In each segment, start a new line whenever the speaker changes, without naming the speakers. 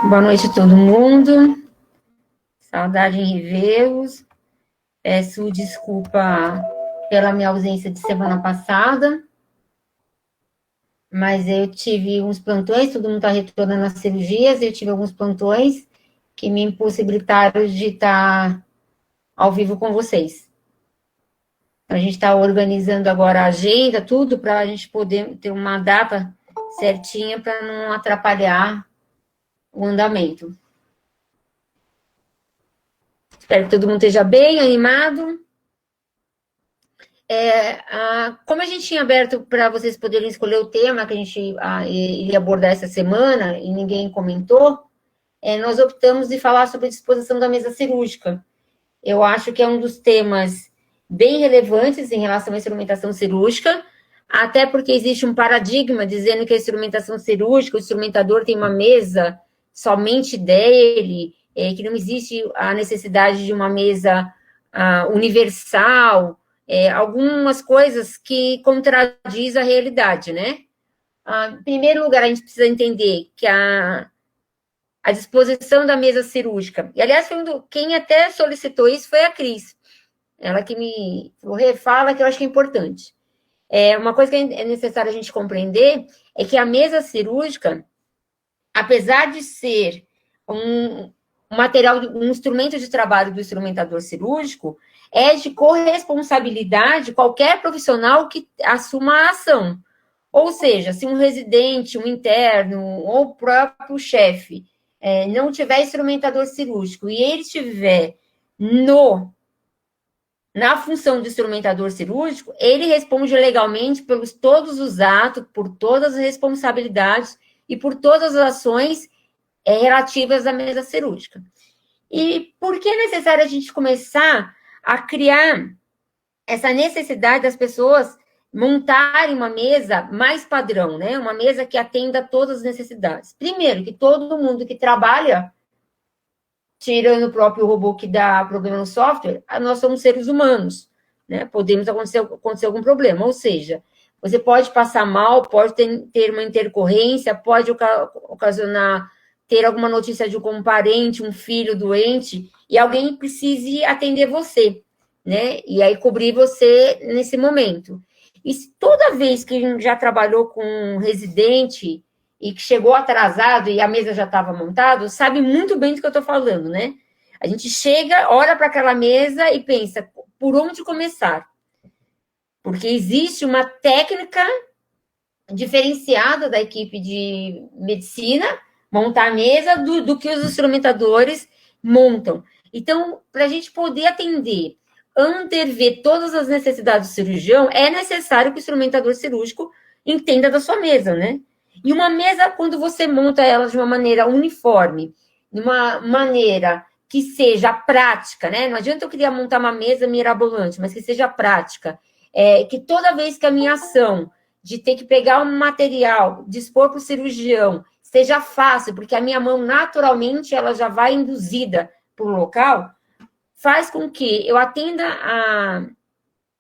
Boa noite a todo mundo. Saudade em revê-los. Peço desculpa pela minha ausência de semana passada, mas eu tive uns plantões, todo mundo está retornando às cirurgias, eu tive alguns plantões que me impossibilitaram de estar ao vivo com vocês. A gente está organizando agora a agenda, tudo, para a gente poder ter uma data certinha para não atrapalhar o andamento. Espero que todo mundo esteja bem, animado. Como a gente tinha aberto para vocês poderem escolher o tema que a gente iria abordar essa semana e ninguém comentou, nós optamos de falar sobre a disposição da mesa cirúrgica. Eu acho que é um dos temas bem relevantes em relação à instrumentação cirúrgica, até porque existe um paradigma dizendo que a instrumentação cirúrgica, o instrumentador tem uma mesa somente dele, que não existe a necessidade de uma mesa universal, algumas coisas que contradiz a realidade, né? Em primeiro lugar, a gente precisa entender que a disposição da mesa cirúrgica, e aliás, quem até solicitou isso foi a Cris, ela que me refala, que eu acho que é importante. Uma coisa que é necessário a gente compreender é que a mesa cirúrgica, apesar de ser um material, um instrumento de trabalho do instrumentador cirúrgico, é de corresponsabilidade qualquer profissional que assuma a ação. Ou seja, se um residente, um interno ou o próprio chefe não tiver instrumentador cirúrgico e ele estiver na função de instrumentador cirúrgico, ele responde legalmente por todos os atos, por todas as responsabilidades e por todas as ações relativas à mesa cirúrgica. E por que é necessário a gente começar a criar essa necessidade das pessoas montarem uma mesa mais padrão, né? Uma mesa que atenda a todas as necessidades. Primeiro, que todo mundo que trabalha, tirando o próprio robô que dá problema no software, nós somos seres humanos, né? Podemos acontecer algum problema, ou seja, você pode passar mal, pode ter uma intercorrência, pode ocasionar ter alguma notícia de um parente, um filho doente, e alguém precise atender você, né? E aí cobrir você nesse momento. E toda vez que a gente já trabalhou com um residente e que chegou atrasado e a mesa já estava montada, sabe muito bem do que eu estou falando, né? A gente chega, olha para aquela mesa e pensa, por onde começar? Porque existe uma técnica diferenciada da equipe de medicina, montar a mesa, do que os instrumentadores montam. Então, para a gente poder atender, antever todas as necessidades do cirurgião, é necessário que o instrumentador cirúrgico entenda da sua mesa, né? E uma mesa, quando você monta ela de uma maneira uniforme, de uma maneira que seja prática, né? Não adianta eu querer montar uma mesa mirabolante, mas que seja prática. Que toda vez que a minha ação de ter que pegar um material, dispor para o cirurgião, seja fácil, porque a minha mão, naturalmente, ela já vai induzida para o local, faz com que eu atenda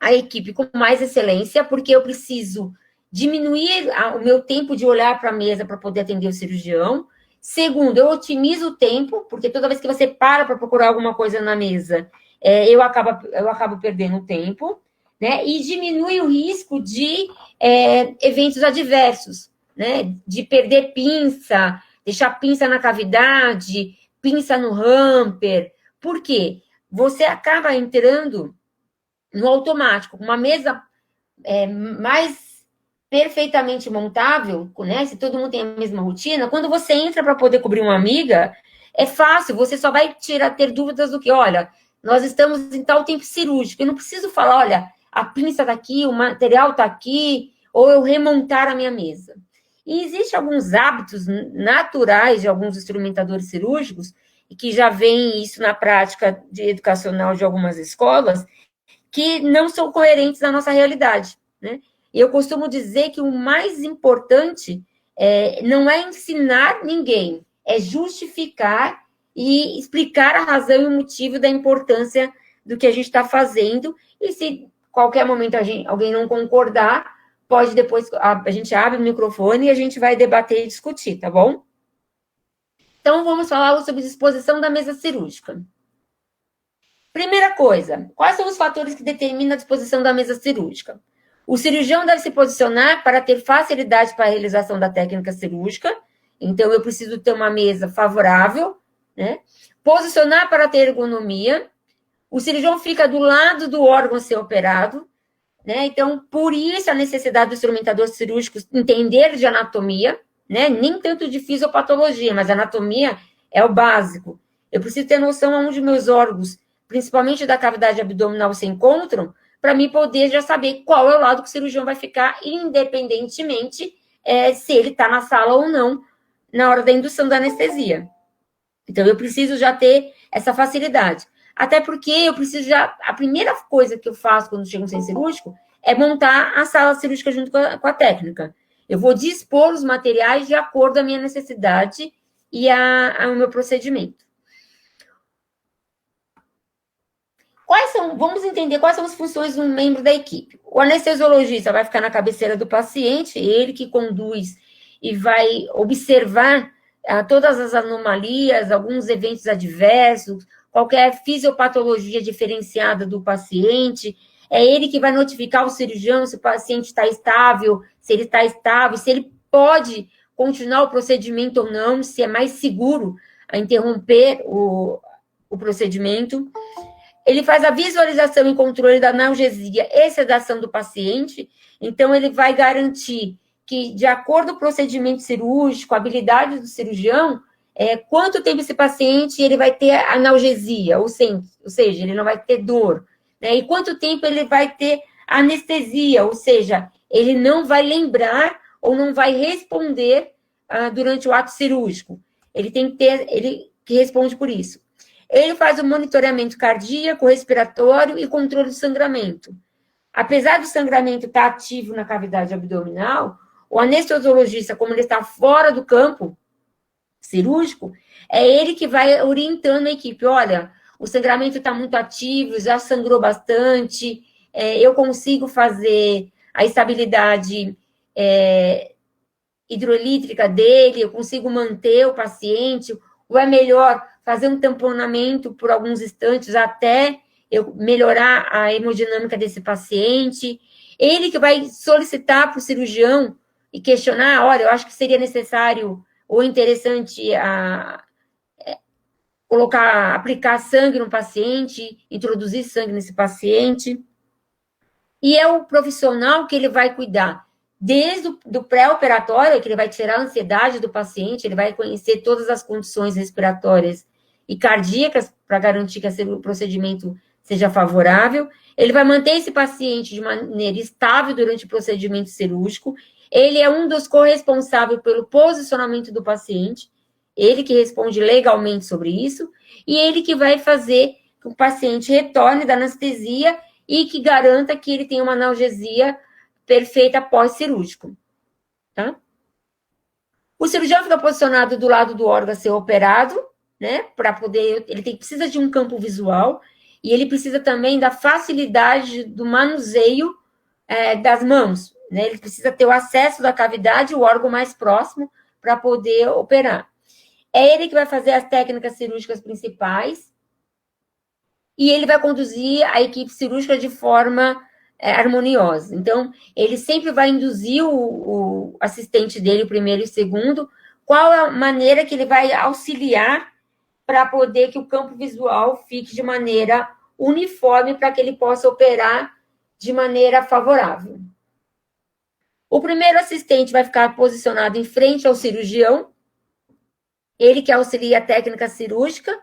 a equipe com mais excelência, porque eu preciso diminuir o meu tempo de olhar para a mesa para poder atender o cirurgião. Segundo, eu otimizo o tempo, porque toda vez que você para procurar alguma coisa na mesa, eu acabo perdendo tempo, né? E diminui o risco de eventos adversos, né? De perder pinça, deixar pinça na cavidade, pinça no hamper. Por quê? Você acaba entrando no automático, uma mesa mais perfeitamente montável, né? Se todo mundo tem a mesma rotina, quando você entra para poder cobrir uma amiga, é fácil, você só vai ter dúvidas do que, olha, nós estamos em tal tempo cirúrgico, eu não preciso falar, olha, a pinça está aqui, o material está aqui, ou eu remontar a minha mesa. E existem alguns hábitos naturais de alguns instrumentadores cirúrgicos, e que já vem isso na prática educacional de algumas escolas, que não são coerentes na nossa realidade, né? E eu costumo dizer que o mais importante não é ensinar ninguém, é justificar e explicar a razão e o motivo da importância do que a gente está fazendo, e se qualquer momento alguém não concordar, pode depois, a gente abre o microfone e a gente vai debater e discutir, tá bom? Então, vamos falar sobre disposição da mesa cirúrgica. Primeira coisa, quais são os fatores que determinam a disposição da mesa cirúrgica? O cirurgião deve se posicionar para ter facilidade para a realização da técnica cirúrgica, então eu preciso ter uma mesa favorável, né? Posicionar para ter ergonomia. O cirurgião fica do lado do órgão a ser operado, né? Então, por isso a necessidade do instrumentador cirúrgico entender de anatomia, né? Nem tanto de fisiopatologia, mas anatomia é o básico. Eu preciso ter noção onde meus órgãos, principalmente da cavidade abdominal, se encontram, para mim poder já saber qual é o lado que o cirurgião vai ficar, independentemente se ele está na sala ou não, na hora da indução da anestesia. Então, eu preciso já ter essa facilidade. Até porque eu preciso já... A primeira coisa que eu faço quando chego no centro cirúrgico é montar a sala cirúrgica junto com a técnica. Eu vou dispor os materiais de acordo com a minha necessidade e o meu procedimento. Vamos entender quais são as funções de um membro da equipe. O anestesiologista vai ficar na cabeceira do paciente, ele que conduz e vai observar todas as anomalias, alguns eventos adversos, qualquer fisiopatologia diferenciada do paciente. É ele que vai notificar o cirurgião se o paciente está estável, se ele está estável, se ele pode continuar o procedimento ou não, se é mais seguro a interromper o procedimento. Ele faz a visualização e controle da analgesia e sedação do paciente, então ele vai garantir que, de acordo com o procedimento cirúrgico, a habilidade do cirurgião, quanto tempo esse paciente ele vai ter analgesia, ou seja, ele não vai ter dor, né? E quanto tempo ele vai ter anestesia, ou seja, ele não vai lembrar ou não vai responder durante o ato cirúrgico. Ele tem que ter, ele que responde por isso. Ele faz o monitoramento cardíaco, respiratório e controle do sangramento. Apesar do sangramento estar ativo na cavidade abdominal, o anestesiologista, como ele está fora do campo cirúrgico, é ele que vai orientando a equipe. Olha, o sangramento está muito ativo, já sangrou bastante, eu consigo fazer a estabilidade hidrolítrica dele, eu consigo manter o paciente, ou é melhor fazer um tamponamento por alguns instantes até eu melhorar a hemodinâmica desse paciente. Ele que vai solicitar para o cirurgião e questionar, olha, eu acho que seria necessário ou interessante aplicar sangue no paciente, introduzir sangue nesse paciente. E é o profissional que ele vai cuidar desde o pré-operatório, que ele vai tirar a ansiedade do paciente, ele vai conhecer todas as condições respiratórias e cardíacas para garantir que o procedimento seja favorável. Ele vai manter esse paciente de maneira estável durante o procedimento cirúrgico. Ele é um dos corresponsáveis pelo posicionamento do paciente, ele que responde legalmente sobre isso, e ele que vai fazer que o paciente retorne da anestesia e que garanta que ele tenha uma analgesia perfeita pós-cirúrgico, tá? O cirurgião fica posicionado do lado do órgão a ser operado, né, para poder, precisa de um campo visual, e ele precisa também da facilidade do manuseio das mãos, né, ele precisa ter o acesso da cavidade, o órgão mais próximo, para poder operar. É ele que vai fazer as técnicas cirúrgicas principais, e ele vai conduzir a equipe cirúrgica de forma harmoniosa. Então, ele sempre vai induzir o assistente dele, o primeiro e o segundo, qual a maneira que ele vai auxiliar para poder que o campo visual fique de maneira uniforme para que ele possa operar de maneira favorável. O primeiro assistente vai ficar posicionado em frente ao cirurgião, ele que auxilia a técnica cirúrgica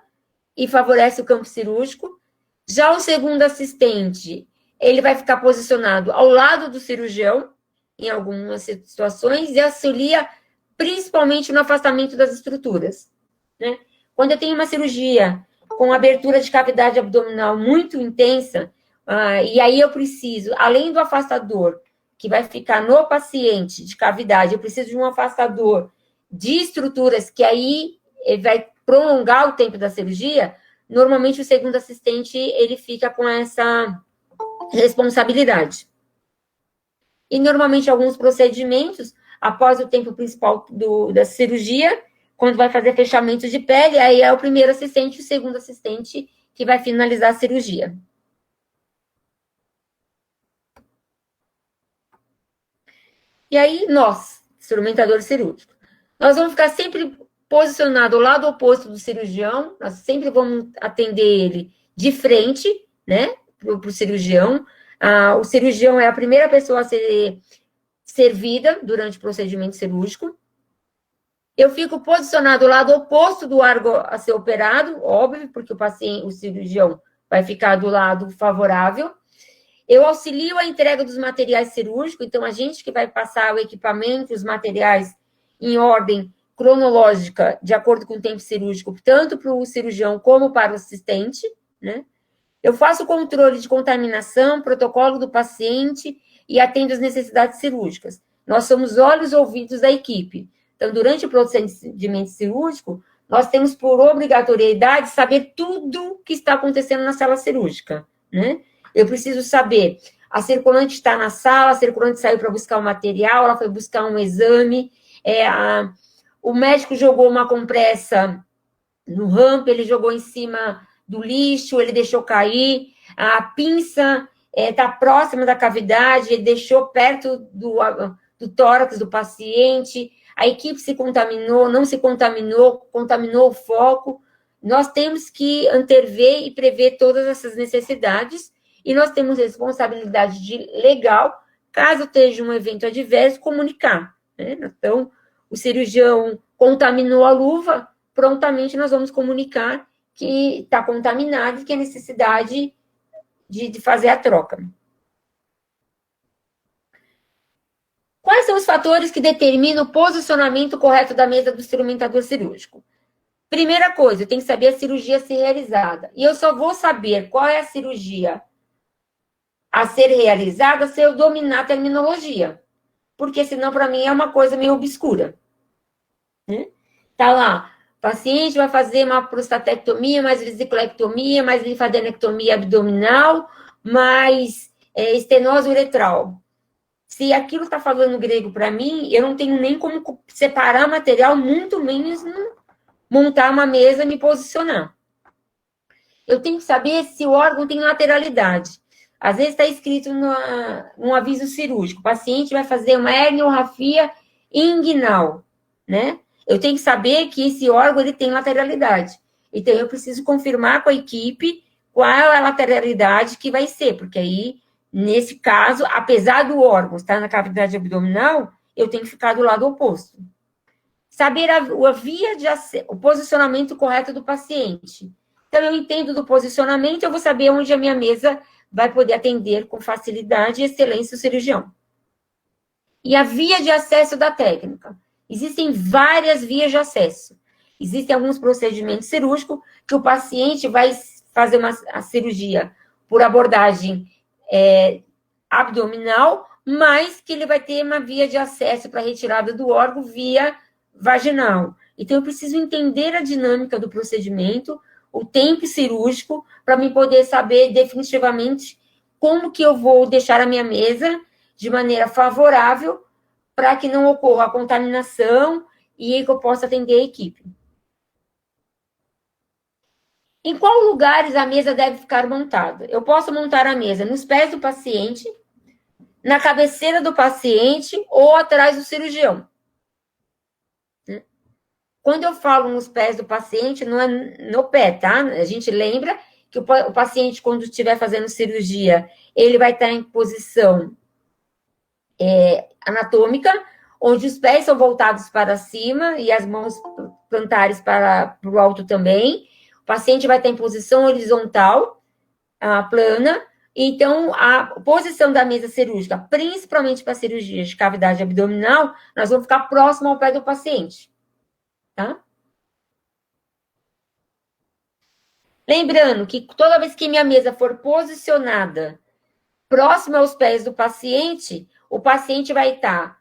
e favorece o campo cirúrgico. Já o segundo assistente, ele vai ficar posicionado ao lado do cirurgião, em algumas situações, e auxilia principalmente no afastamento das estruturas, né? Quando eu tenho uma cirurgia com abertura de cavidade abdominal muito intensa, e aí eu preciso, além do afastador, que vai ficar no paciente de cavidade, eu preciso de um afastador de estruturas que aí vai prolongar o tempo da cirurgia, normalmente o segundo assistente, ele fica com essa responsabilidade. E normalmente alguns procedimentos, após o tempo principal da cirurgia, quando vai fazer fechamento de pele, aí é o primeiro assistente e o segundo assistente que vai finalizar a cirurgia. E aí, nós, instrumentadores cirúrgicos, nós vamos ficar sempre posicionado ao lado oposto do cirurgião, nós sempre vamos atender ele de frente, né, para o cirurgião. O cirurgião é a primeira pessoa a ser servida durante o procedimento cirúrgico. Eu fico posicionado ao lado oposto do órgão a ser operado, óbvio, porque o cirurgião vai ficar do lado favorável. Eu auxilio a entrega dos materiais cirúrgicos, então a gente que vai passar o equipamento, os materiais em ordem cronológica, de acordo com o tempo cirúrgico, tanto para o cirurgião como para o assistente, né? Eu faço o controle de contaminação, protocolo do paciente e atendo as necessidades cirúrgicas. Nós somos olhos e ouvidos da equipe. Então, durante o procedimento cirúrgico, nós temos por obrigatoriedade saber tudo que está acontecendo na sala cirúrgica, né? Eu preciso saber, a circulante está na sala, a circulante saiu para buscar o material, ela foi buscar um exame, o médico jogou uma compressa no ramp, ele jogou em cima do lixo, ele deixou cair, a pinça está próxima da cavidade, ele deixou perto do tórax do paciente, a equipe se contaminou, não se contaminou, contaminou o foco. Nós temos que antever e prever todas essas necessidades, e nós temos responsabilidade legal, caso esteja um evento adverso, comunicar, né? Então, o cirurgião contaminou a luva, prontamente nós vamos comunicar que está contaminado e que é necessidade de fazer a troca. Quais são os fatores que determinam o posicionamento correto da mesa do instrumentador cirúrgico? Primeira coisa, eu tenho que saber a cirurgia a ser realizada. E eu só vou saber qual é a cirurgia a ser realizada se eu dominar a terminologia. Porque senão, para mim, é uma coisa meio obscura. Né? Tá lá, o paciente vai fazer uma prostatectomia, mais vesiculectomia, mais linfadenectomia abdominal, mais estenose uretral. Se aquilo está falando grego para mim, eu não tenho nem como separar material, muito menos montar uma mesa e me posicionar. Eu tenho que saber se o órgão tem lateralidade. Às vezes está escrito no aviso cirúrgico, o paciente vai fazer uma herniorrafia inguinal, né? Eu tenho que saber que esse órgão ele tem lateralidade. Então, eu preciso confirmar com a equipe qual é a lateralidade que vai ser, porque aí, nesse caso, apesar do órgão estar na cavidade abdominal, eu tenho que ficar do lado oposto. Saber a via de acesso, o posicionamento correto do paciente. Então, eu entendo do posicionamento, eu vou saber onde a minha mesa vai poder atender com facilidade e excelência o cirurgião. E a via de acesso da técnica. Existem várias vias de acesso. Existem alguns procedimentos cirúrgicos que o paciente vai fazer a cirurgia por abordagem abdominal, mas que ele vai ter uma via de acesso para retirada do órgão via vaginal. Então, eu preciso entender a dinâmica do procedimento, o tempo cirúrgico, para me poder saber definitivamente como que eu vou deixar a minha mesa de maneira favorável para que não ocorra a contaminação e que eu possa atender a equipe. Em qual lugares a mesa deve ficar montada? Eu posso montar a mesa nos pés do paciente, na cabeceira do paciente ou atrás do cirurgião. Quando eu falo nos pés do paciente, não é no pé, tá? A gente lembra que o paciente, quando estiver fazendo cirurgia, ele vai estar em posição anatômica, onde os pés são voltados para cima e as mãos plantares para o alto também. O paciente vai estar em posição horizontal, plana. Então, a posição da mesa cirúrgica, principalmente para cirurgias de cavidade abdominal, nós vamos ficar próximo ao pé do paciente. Tá? Lembrando que toda vez que minha mesa for posicionada próxima aos pés do paciente, o paciente vai estar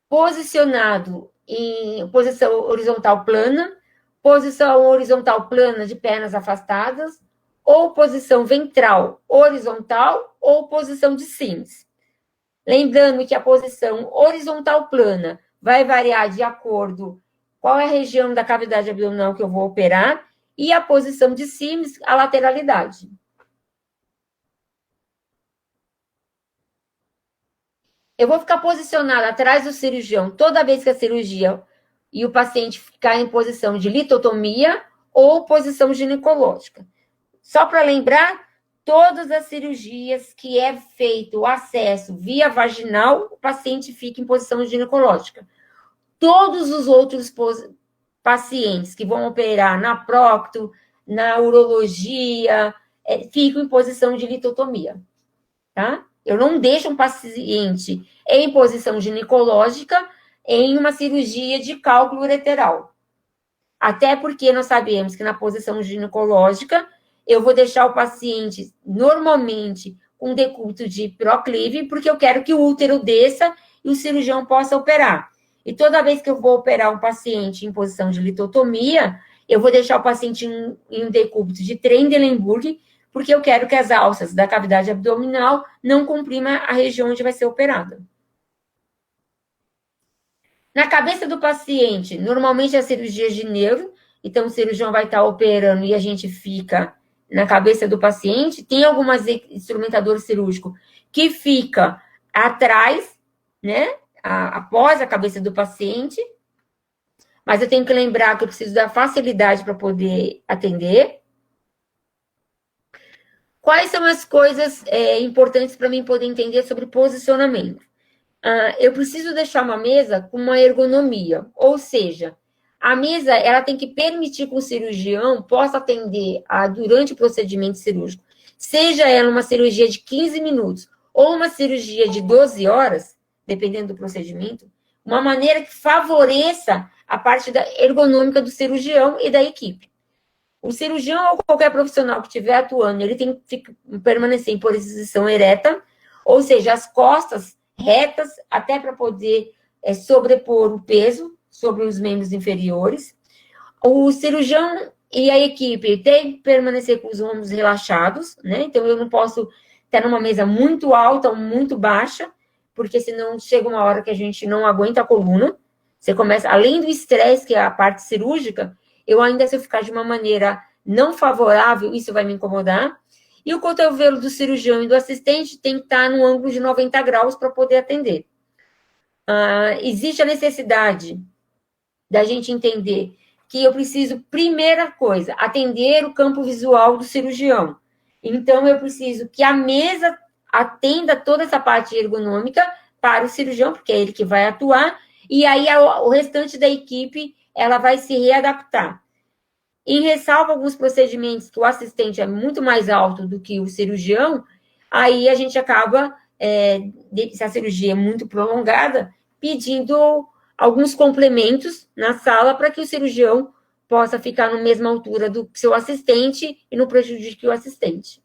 posicionado em posição horizontal plana, posição horizontal plana de pernas afastadas, ou posição ventral horizontal, ou posição de Sims. Lembrando que a posição horizontal plana vai variar de acordo qual é a região da cavidade abdominal que eu vou operar e a posição de Sims, a lateralidade. Eu vou ficar posicionada atrás do cirurgião toda vez que a cirurgia e o paciente ficar em posição de litotomia ou posição ginecológica. Só para lembrar, todas as cirurgias que é feito o acesso via vaginal, o paciente fica em posição ginecológica. Todos os outros pacientes que vão operar na procto, na urologia, ficam em posição de litotomia, tá? Eu não deixo um paciente em posição ginecológica em uma cirurgia de cálculo ureteral. Até porque nós sabemos que na posição ginecológica, eu vou deixar o paciente, normalmente, com decúbito de proclive, porque eu quero que o útero desça e o cirurgião possa operar. E toda vez que eu vou operar um paciente em posição de litotomia, eu vou deixar o paciente em um decúbito de Trendelenburg, porque eu quero que as alças da cavidade abdominal não comprimam a região onde vai ser operada. Na cabeça do paciente, normalmente é a cirurgia de neuro, então o cirurgião vai estar operando e a gente fica na cabeça do paciente. Tem algumas instrumentador cirúrgico que fica atrás, né, após a cabeça do paciente, mas eu tenho que lembrar que eu preciso da facilidade para poder atender. Quais são as coisas importantes para mim poder entender sobre posicionamento? Eu preciso deixar uma mesa com uma ergonomia, ou seja, a mesa ela tem que permitir que o cirurgião possa atender durante o procedimento cirúrgico, seja ela uma cirurgia de 15 minutos ou uma cirurgia de 12 horas, dependendo do procedimento, uma maneira que favoreça a parte ergonômica do cirurgião e da equipe. O cirurgião ou qualquer profissional que estiver atuando, ele tem que permanecer em posição ereta, ou seja, as costas retas, até para poder sobrepor o peso sobre os membros inferiores. O cirurgião e a equipe tem que permanecer com os ombros relaxados, né? Então, eu não posso estar numa mesa muito alta ou muito baixa, porque senão chega uma hora que a gente não aguenta a coluna. Você começa, além do estresse, que é a parte cirúrgica, eu ainda, se eu ficar de uma maneira não favorável, isso vai me incomodar. E o cotovelo do cirurgião e do assistente tem que estar no ângulo de 90 graus para poder atender. Existe a necessidade da gente entender que eu preciso, primeira coisa, atender o campo visual do cirurgião. Então, eu preciso que a mesa atenda toda essa parte ergonômica para o cirurgião, porque é ele que vai atuar, e aí o restante da equipe ela vai se readaptar. Em ressalva alguns procedimentos que o assistente é muito mais alto do que o cirurgião, aí a gente acaba, se a cirurgia é muito prolongada, pedindo alguns complementos na sala para que o cirurgião possa ficar na mesma altura do seu assistente e não prejudique o assistente.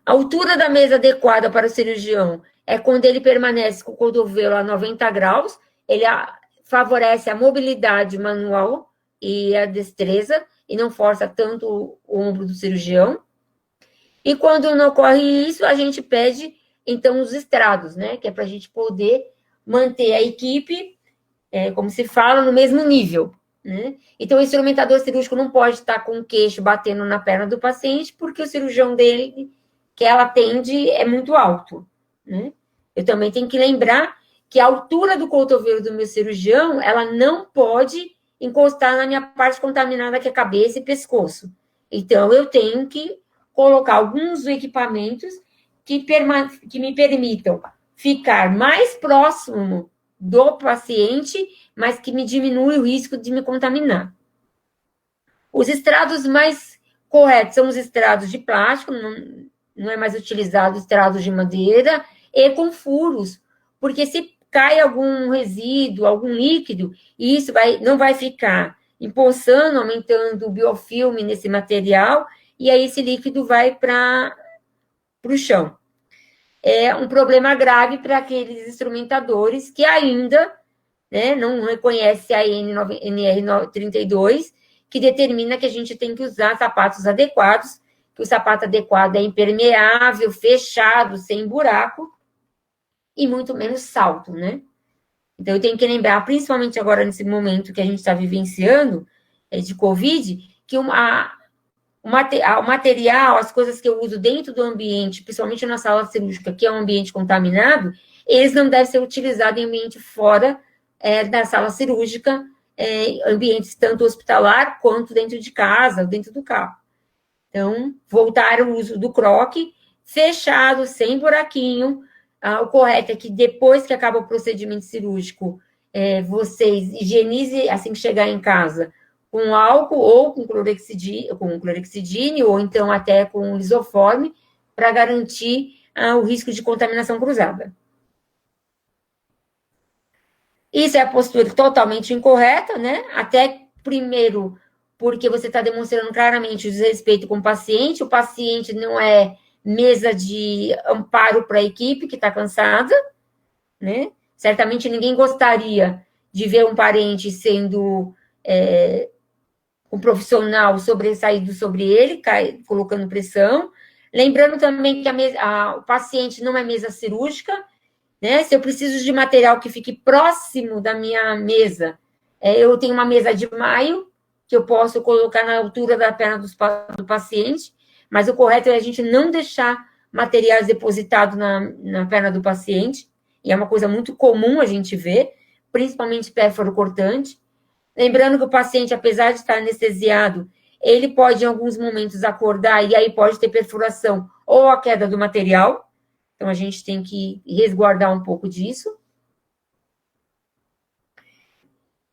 A altura da mesa adequada para o cirurgião é quando ele permanece com o cotovelo a 90 graus, ele favorece a mobilidade manual e a destreza, e não força tanto o ombro do cirurgião. E quando não ocorre isso, a gente pede, então, os estrados, né? Que é para a gente poder manter a equipe, como se fala, no mesmo nível, né? Então, o instrumentador cirúrgico não pode estar com o queixo batendo na perna do paciente, porque o cirurgião dele, que ela atende, é muito alto, né? Eu também tenho que lembrar que a altura do cotovelo do meu cirurgião, ela não pode encostar na minha parte contaminada, que é cabeça e pescoço. Então, eu tenho que colocar alguns equipamentos que me permitam ficar mais próximo do paciente, mas que me diminui o risco de me contaminar. Os estrados mais corretos são os estrados de plástico, não é mais utilizado estrados de madeira, e com furos, porque se cai algum resíduo, algum líquido, e isso não vai ficar empoçando, aumentando o biofilme nesse material, e aí esse líquido vai para o chão. É um problema grave para aqueles instrumentadores que ainda, né, não reconhece a NR32, que determina que a gente tem que usar sapatos adequados, que o sapato adequado é impermeável, fechado, sem buraco, e muito menos salto, né? Então, eu tenho que lembrar, principalmente agora nesse momento que a gente está vivenciando, de Covid, que o material, as coisas que eu uso dentro do ambiente, principalmente na sala cirúrgica, que é um ambiente contaminado, eles não devem ser utilizados em ambiente fora da sala cirúrgica, ambientes tanto hospitalar quanto dentro de casa, dentro do carro. Então, voltar ao uso do croque, fechado, sem buraquinho. O correto é que depois que acaba o procedimento cirúrgico, vocês higienizem assim que chegar em casa, com álcool ou com clorexidine, ou então até com lisoforme, para garantir o risco de contaminação cruzada. Isso é a postura totalmente incorreta, né? Até, primeiro, porque você está demonstrando claramente o desrespeito com o paciente não é mesa de amparo para a equipe que está cansada, né? Certamente ninguém gostaria de ver um parente sendo um profissional sobressaído sobre ele, colocando pressão. Lembrando também que o paciente não é mesa cirúrgica, né? Se eu preciso de material que fique próximo da minha mesa, eu tenho uma mesa de maio, que eu posso colocar na altura da perna do paciente, mas o correto é a gente não deixar materiais depositados na perna do paciente, e é uma coisa muito comum a gente ver, principalmente pérfuro cortante. Lembrando que o paciente, apesar de estar anestesiado, ele pode, em alguns momentos, acordar e aí pode ter perfuração ou a queda do material. Então, a gente tem que resguardar um pouco disso.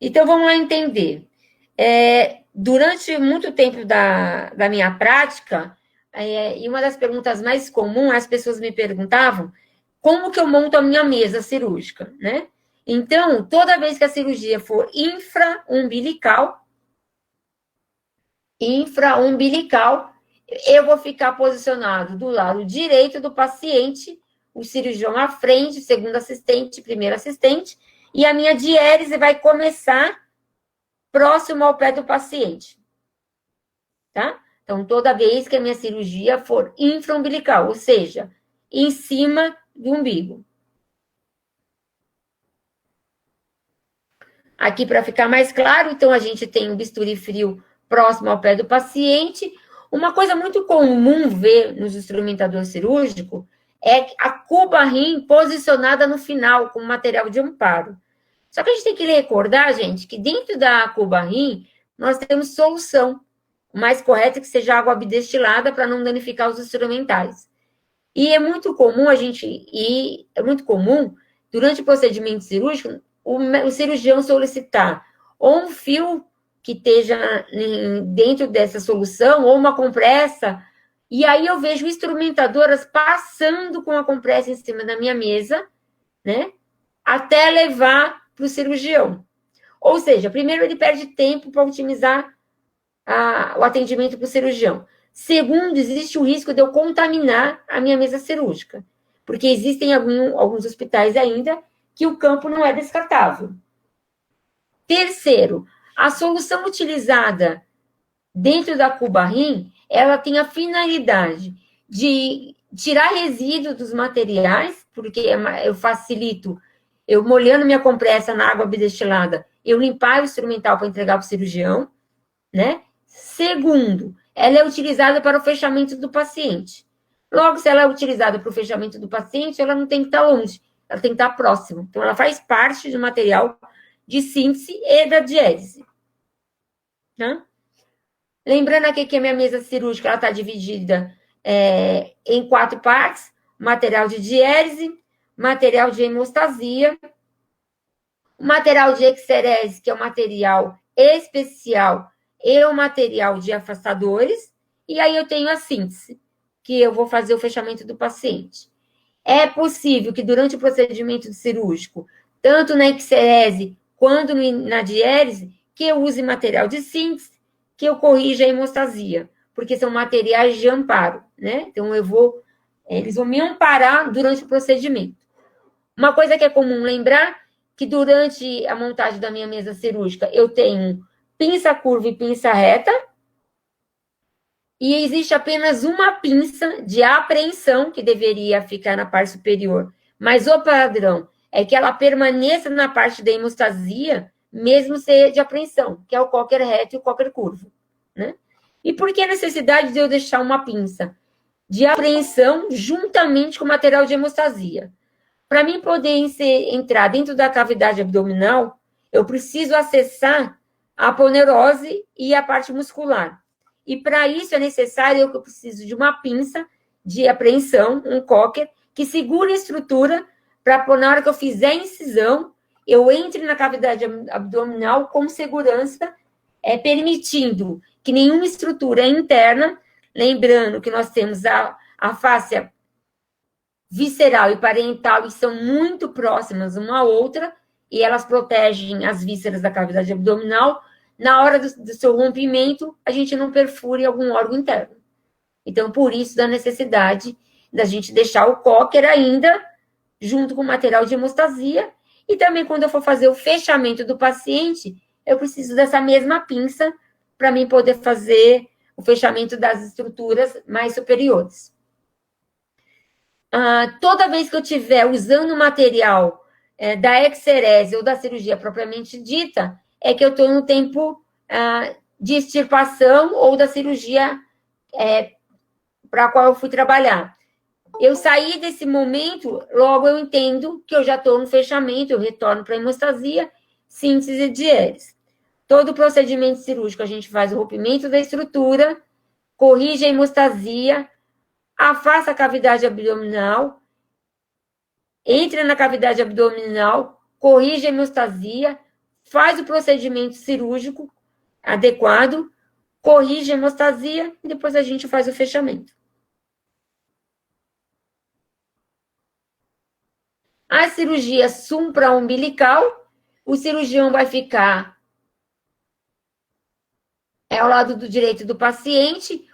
Então, vamos lá entender. Durante muito tempo da minha prática, e uma das perguntas mais comuns, as pessoas me perguntavam como que eu monto a minha mesa cirúrgica, né? Então, toda vez que a cirurgia for infraumbilical, eu vou ficar posicionado do lado direito do paciente, o cirurgião à frente, segundo assistente, primeiro assistente, e a minha diérese vai começar próximo ao pé do paciente, tá? Então, toda vez que a minha cirurgia for infraumbilical, ou seja, em cima do umbigo. Aqui, para ficar mais claro, então, a gente tem um bisturi frio próximo ao pé do paciente. Uma coisa muito comum ver nos instrumentadores cirúrgicos é a cuba-rim posicionada no final, como material de amparo. Só que a gente tem que recordar, gente, que dentro da cuba-rim, nós temos solução. O mais correto é que seja água abdestilada para não danificar os instrumentais. E é muito comum durante o procedimento cirúrgico, o cirurgião solicitar ou um fio que esteja dentro dessa solução, ou uma compressa, e aí eu vejo instrumentadoras passando com a compressa em cima da minha mesa, né, até levar para o cirurgião. Ou seja, primeiro ele perde tempo para otimizar o atendimento para o cirurgião. Segundo, existe o risco de eu contaminar a minha mesa cirúrgica, porque existem alguns hospitais ainda que o campo não é descartável. Terceiro, a solução utilizada dentro da cuba-rim, ela tem a finalidade de tirar resíduos dos materiais, porque eu facilito, eu molhando minha compressa na água bidestilada, eu limpar o instrumental para entregar para o cirurgião, né? Segundo, ela é utilizada para o fechamento do paciente. Logo, se ela é utilizada para o fechamento do paciente, ela não tem que estar longe, ela tem que estar próxima. Então, ela faz parte do material de síntese e da diérese. Tá? Lembrando aqui que a minha mesa cirúrgica está dividida em 4 partes: material de diérese, material de hemostasia, o material de exerese, que é o material especial, e o material de afastadores, e aí eu tenho a síntese, que eu vou fazer o fechamento do paciente. É possível que durante o procedimento cirúrgico, tanto na exerese quanto na diérese, que eu use material de síntese, que eu corrija a hemostasia, porque são materiais de amparo, né? Então, eles vão me amparar durante o procedimento. Uma coisa que é comum lembrar, que durante a montagem da minha mesa cirúrgica, eu tenho pinça curva e pinça reta, e existe apenas uma pinça de apreensão, que deveria ficar na parte superior, mas o padrão é que ela permaneça na parte da hemostasia, mesmo ser de apreensão, que é o cocker reto e o cocker curvo, né? E por que a necessidade de eu deixar uma pinça de apreensão juntamente com o material de hemostasia? Para mim poder entrar dentro da cavidade abdominal, eu preciso acessar a aponeurose e a parte muscular. E para isso é necessário que eu preciso de uma pinça de apreensão, um cocker, que segure a estrutura para, na hora que eu fizer a incisão, eu entre na cavidade abdominal com segurança, permitindo que nenhuma estrutura interna, lembrando que nós temos a fáscia visceral e parental, e são muito próximas uma à outra, e elas protegem as vísceras da cavidade abdominal. Na hora do seu rompimento, a gente não perfure algum órgão interno. Então, por isso, da necessidade da gente deixar o cocker ainda junto com o material de hemostasia, e também quando eu for fazer o fechamento do paciente, eu preciso dessa mesma pinça para mim poder fazer o fechamento das estruturas mais superiores. Toda vez que eu estiver usando o material da exerese ou da cirurgia propriamente dita, é que eu estou no tempo de extirpação ou da cirurgia para a qual eu fui trabalhar. Eu saí desse momento, logo eu entendo que eu já estou no fechamento, eu retorno para a hemostasia, síntese de Ehrens. Todo procedimento cirúrgico, a gente faz o rompimento da estrutura, corrige a hemostasia, afasta a cavidade abdominal, entra na cavidade abdominal, corrige a hemostasia, faz o procedimento cirúrgico adequado, corrige a hemostasia e depois a gente faz o fechamento. A cirurgia supraumbilical, o cirurgião vai ficar ao lado do direito do paciente,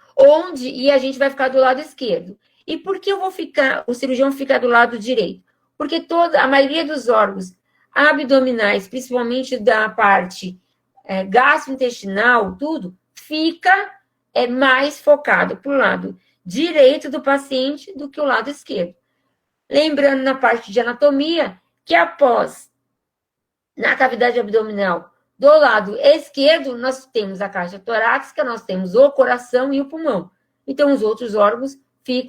e a gente vai ficar do lado esquerdo. E por que o cirurgião fica do lado direito? Porque a maioria dos órgãos abdominais, principalmente da parte gastrointestinal, tudo, fica mais focado para o lado direito do paciente do que o lado esquerdo. Lembrando na parte de anatomia, que na cavidade abdominal, do lado esquerdo, nós temos a caixa torácica, nós temos o coração e o pulmão. Então, os outros órgãos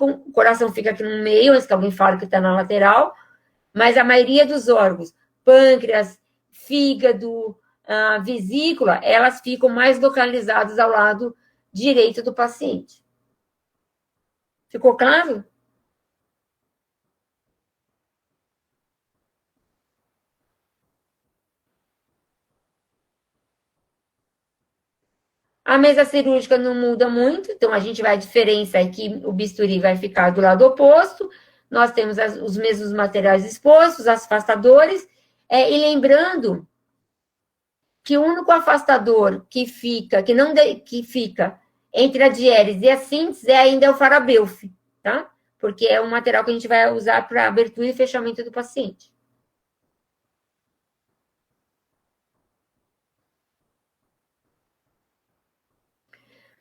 o coração fica aqui no meio, antes que alguém fale que está na lateral, mas a maioria dos órgãos, pâncreas, fígado, vesícula, elas ficam mais localizadas ao lado direito do paciente. Ficou claro? A mesa cirúrgica não muda muito, então a diferença é que o bisturi vai ficar do lado oposto, nós temos os mesmos materiais expostos, afastadores, e lembrando que o único afastador que fica entre a diérese e a síntese ainda é o Farabeuf, tá? Porque é um material que a gente vai usar para abertura e fechamento do paciente.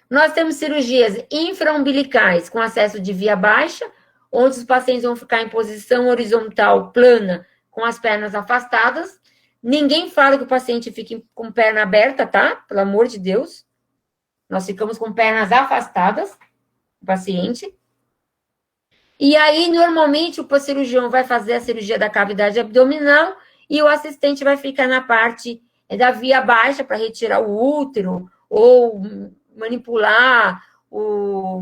Nós temos cirurgias infraumbilicais com acesso de via baixa, onde os pacientes vão ficar em posição horizontal plana, com as pernas afastadas. Ninguém fala que o paciente fique com perna aberta, tá? Pelo amor de Deus. Nós ficamos com pernas afastadas, o paciente. E aí, normalmente, o cirurgião vai fazer a cirurgia da cavidade abdominal e o assistente vai ficar na parte da via baixa para retirar o útero ou manipular o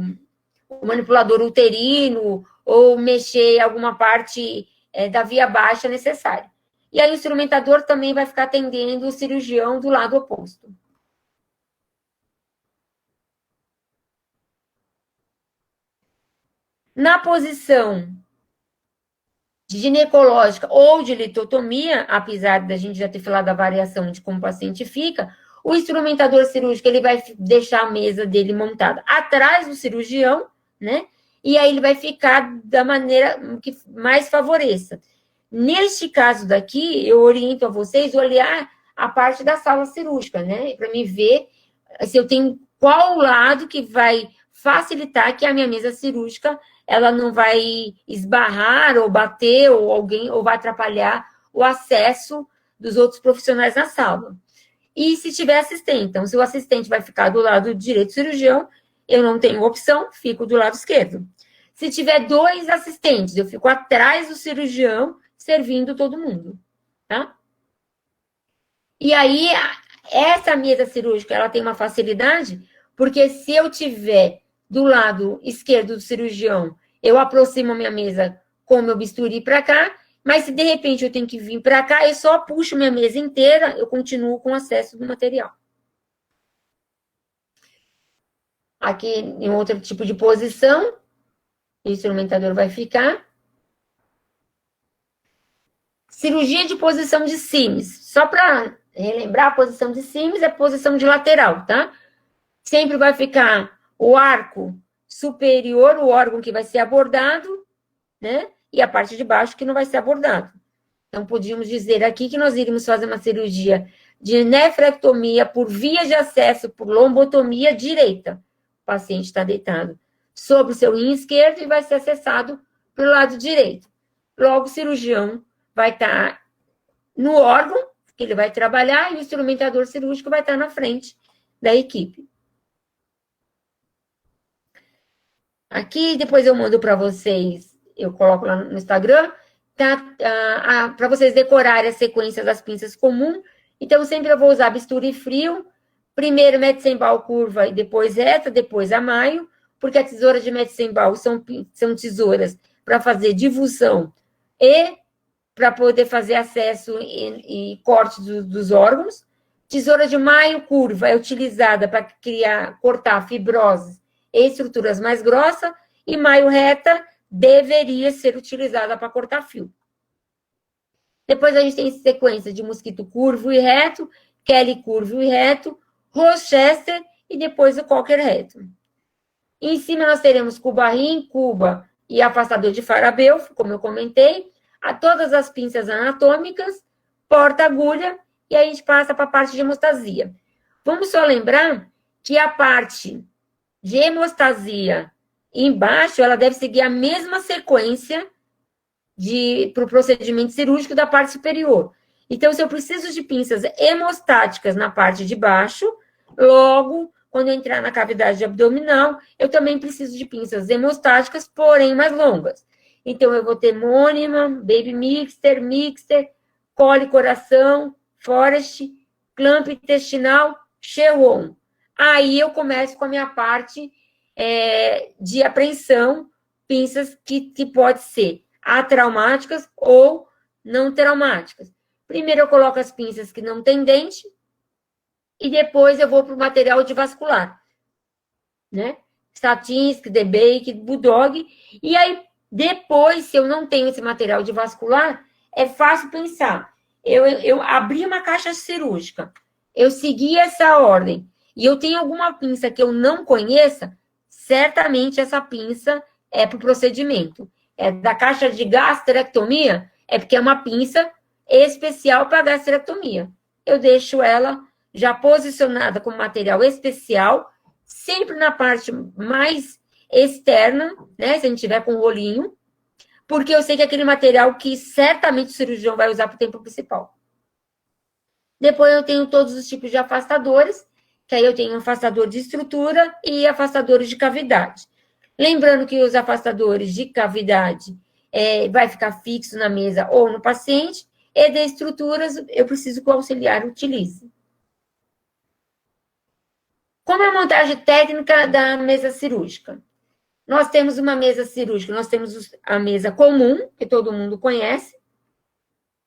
manipulador uterino ou mexer em alguma parte da via baixa necessária. E aí o instrumentador também vai ficar atendendo o cirurgião do lado oposto. Na posição ginecológica ou de litotomia, apesar da gente já ter falado da variação de como o paciente fica, o instrumentador cirúrgico ele vai deixar a mesa dele montada atrás do cirurgião, né? E aí ele vai ficar da maneira que mais favoreça. Neste caso daqui, eu oriento a vocês olhar a parte da sala cirúrgica, né? Para me ver se eu tenho qual lado que vai facilitar que a minha mesa cirúrgica ela não vai esbarrar ou bater ou alguém ou vai atrapalhar o acesso dos outros profissionais na sala. E se tiver assistente, então, se o assistente vai ficar do lado direito do cirurgião, eu não tenho opção, fico do lado esquerdo. Se tiver 2 assistentes, eu fico atrás do cirurgião, servindo todo mundo, tá? E aí, essa mesa cirúrgica, ela tem uma facilidade, porque se eu tiver do lado esquerdo do cirurgião, eu aproximo a minha mesa com o meu bisturi para cá, mas se de repente eu tenho que vir para cá, eu só puxo minha mesa inteira, eu continuo com acesso do material. Aqui, em outro tipo de posição, o instrumentador vai ficar. Cirurgia de posição de Sims. Só para relembrar, a posição de Sims é a posição de lateral, tá? Sempre vai ficar o arco superior, o órgão que vai ser abordado, né? E a parte de baixo que não vai ser abordado. Então, podíamos dizer aqui que nós iríamos fazer uma cirurgia de nefrectomia por via de acesso por lombotomia direita. O paciente está deitado sobre o seu rim esquerdo e vai ser acessado pelo lado direito. Logo, o cirurgião vai estar no órgão que ele vai trabalhar e o instrumentador cirúrgico vai estar na frente da equipe. Aqui, depois eu mando para vocês, eu coloco lá no Instagram, tá, para vocês decorarem a sequência das pinças comum. Então, sempre eu vou usar bisturi frio, primeiro Metzenbaum curva e depois reta, depois a maio, porque a tesoura de Metzenbaum são tesouras para fazer divulsão e para poder fazer acesso e corte dos órgãos. Tesoura de maio curva é utilizada para cortar fibroses e estruturas mais grossas, e maio reta deveria ser utilizada para cortar fio. Depois a gente tem sequência de mosquito curvo e reto, Kelly curvo e reto, Rochester e depois o Cocker reto. Em cima nós teremos cuba-rim, cuba e afastador de Farabeuf, como eu comentei, a todas as pinças anatômicas, porta-agulha, e aí a gente passa para a parte de hemostasia. Vamos só lembrar que a parte de hemostasia embaixo, ela deve seguir a mesma sequência para o procedimento cirúrgico da parte superior. Então, se eu preciso de pinças hemostáticas na parte de baixo, logo, quando eu entrar na cavidade abdominal, eu também preciso de pinças hemostáticas, porém mais longas. Então, eu vou ter Moniman, Baby Mixter, Cole Coração, Forest, Clamp Intestinal, Chevron. Aí eu começo com a minha parte de apreensão, pinças que pode ser atraumáticas ou não traumáticas. Primeiro eu coloco as pinças que não tem dente e depois eu vou para o material de vascular, né? Statinsky, DeBake, Bulldog. E aí, depois, se eu não tenho esse material de vascular, é fácil pensar. Eu abri uma caixa cirúrgica, eu segui essa ordem, e eu tenho alguma pinça que eu não conheça, certamente essa pinça é para o procedimento. É da caixa de gastrectomia, é porque é uma pinça especial para gastrectomia. Eu deixo ela já posicionada com material especial, sempre na parte mais externa, né? Se a gente tiver com rolinho, porque eu sei que é aquele material que certamente o cirurgião vai usar para o tempo principal. Depois eu tenho todos os tipos de afastadores, que aí eu tenho afastador de estrutura e afastadores de cavidade. Lembrando que os afastadores de cavidade vai ficar fixo na mesa ou no paciente, e de estruturas eu preciso que o auxiliar utilize. Como é a montagem técnica da mesa cirúrgica? Nós temos uma mesa cirúrgica, nós temos a mesa comum, que todo mundo conhece.